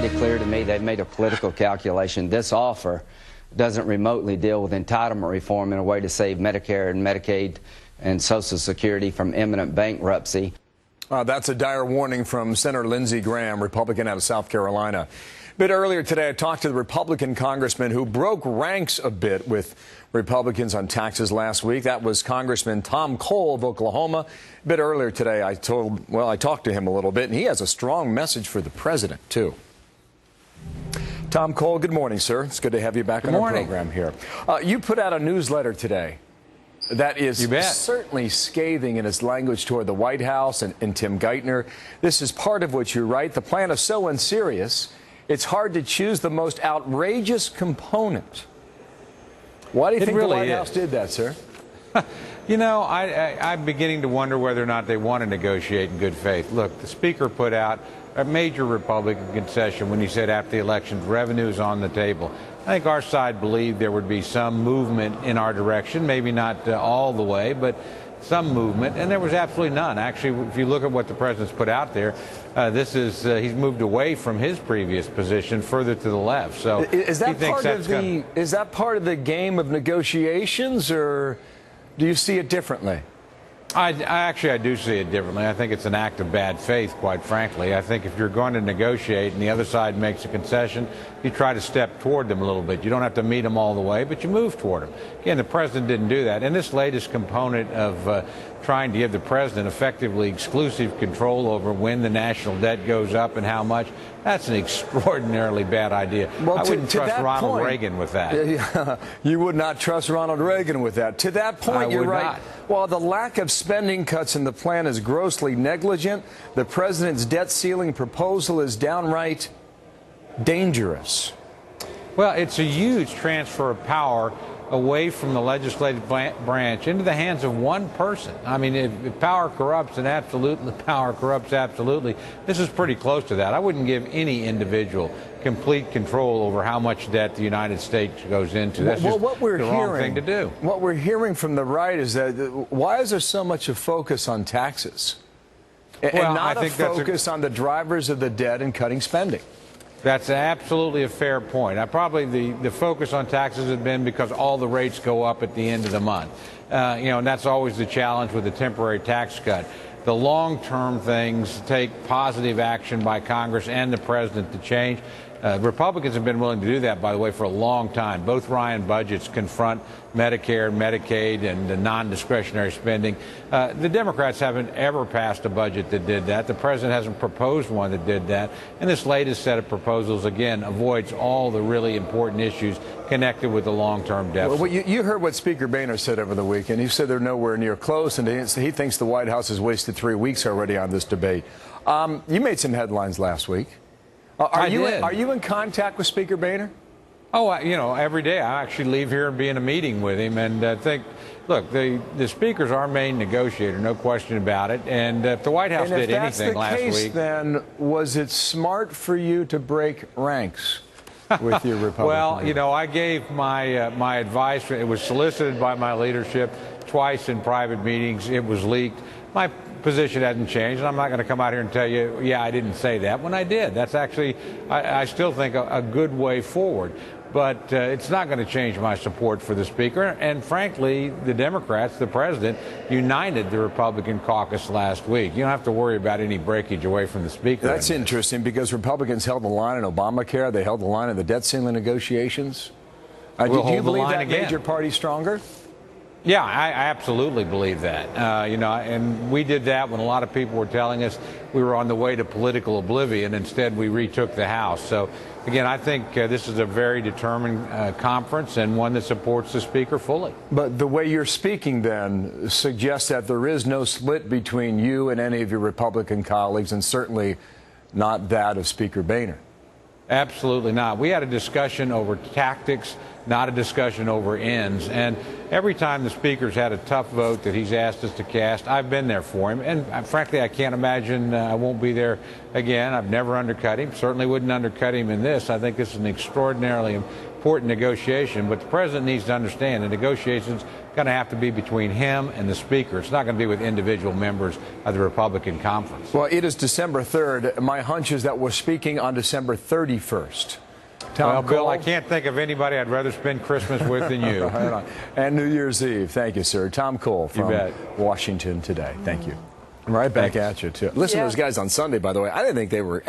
pretty clear to me they've made a political calculation. This offer doesn't remotely deal with entitlement reform in a way to save Medicare and Medicaid and Social Security from imminent bankruptcy. That's a dire warning from Senator Lindsey Graham, Republican out of South Carolina. A bit earlier today, I talked to the Republican congressman who broke ranks a bit with Republicans on taxes last week. That was Congressman Tom Cole of Oklahoma. A bit earlier today, I talked to him a little bit, and he has a strong message for the president, too. Tom Cole, good morning, sir. It's good to have you back on our program here. You put out a newsletter today that is certainly scathing in its language toward the White House and Tim Geithner. This is part of what you write. The plan is so unserious, it's hard to choose the most outrageous component. Why do you think the White House did that, sir? You know, I'm beginning to wonder whether or not they want to negotiate in good faith. Look, the Speaker put out a major Republican concession when he said after the elections, revenue is on the table. I think our side believed there would be some movement in our direction, maybe not all the way, but some movement, and there was absolutely none. Actually, if you look at what the president's put out there, he's moved away from his previous position further to the left. So is that part of the game of negotiations, or do you see it differently? I do see it differently. I think it's an act of bad faith, quite frankly. I think if you're going to negotiate and the other side makes a concession, you try to step toward them a little bit. You don't have to meet them all the way, but you move toward them. Again, the president didn't do that. And this latest component of trying to give the president effectively exclusive control over when the national debt goes up and how much, that's an extraordinarily bad idea. Well, I wouldn't trust Ronald Reagan with that. You would not trust Ronald Reagan with that. To that point, you're right. While the lack of spending cuts in the plan is grossly negligent, the president's debt ceiling proposal is downright dangerous. Well, it's a huge transfer of power away from the legislative branch into the hands of one person. I mean, if power corrupts, and absolutely power corrupts absolutely, this is pretty close to that. I wouldn't give any individual complete control over how much debt the United States goes into. That's just the wrong thing to do. What we're hearing from the right is that why is there so much a focus on taxes and not a focus on the drivers of the debt and cutting spending? That's absolutely a fair point. Probably the focus on taxes has been because all the rates go up at the end of the month. And that's always the challenge with a temporary tax cut. The long-term things take positive action by Congress and the president to change. Republicans have been willing to do that, by the way, for a long time. Both Ryan budgets confront Medicare, Medicaid, and the non-discretionary spending. The Democrats haven't ever passed a budget that did that. The president hasn't proposed one that did that. And this latest set of proposals, again, avoids all the really important issues connected with the long-term deficit. Well, you heard what Speaker Boehner said over the weekend. He said they're nowhere near close, and he thinks the White House has wasted 3 weeks already on this debate. You made some headlines last week. Are you in contact with Speaker Boehner? Oh, every day. I actually leave here and be in a meeting with him. And I think, look, the Speaker's our main negotiator, no question about it. And if the White House did anything last week, then was it smart for you to break ranks with your Republican? Well, I gave my advice. It was solicited by my leadership twice in private meetings. It was leaked. My position hasn't changed, and I'm not going to come out here and tell you, yeah, I didn't say that when I did. That's actually, I still think, a good way forward. But it's not going to change my support for the Speaker. And frankly, the Democrats, the president, united the Republican caucus last week. You don't have to worry about any breakage away from the Speaker. That's interesting, because Republicans held the line in Obamacare. They held the line in the debt ceiling negotiations. Do you believe that made your party stronger? Yeah, I absolutely believe that. And we did that when a lot of people were telling us we were on the way to political oblivion. Instead, we retook the House. So, again, I think this is a very determined conference, and one that supports the Speaker fully. But the way you're speaking then suggests that there is no split between you and any of your Republican colleagues, and certainly not that of Speaker Boehner. Absolutely not. We had a discussion over tactics not a discussion over ends. And every time the Speaker's had a tough vote that he's asked us to cast, I've been there for him. And frankly, I can't imagine I won't be there again. I've never undercut him, certainly wouldn't undercut him in this. I think this is an extraordinarily important negotiation, but the President needs to understand the negotiation's going to have to be between him and the Speaker. It's not going to be with individual members of the Republican conference. Well, it is December 3rd. My hunch is that we're speaking on December 31st. Well, Bill, I can't think of anybody I'd rather spend Christmas with than you. And New Year's Eve. Thank you, sir. Tom Cole from Washington today. Thank you. Right back at you, too. Listen to those guys on Sunday, by the way. I didn't think they were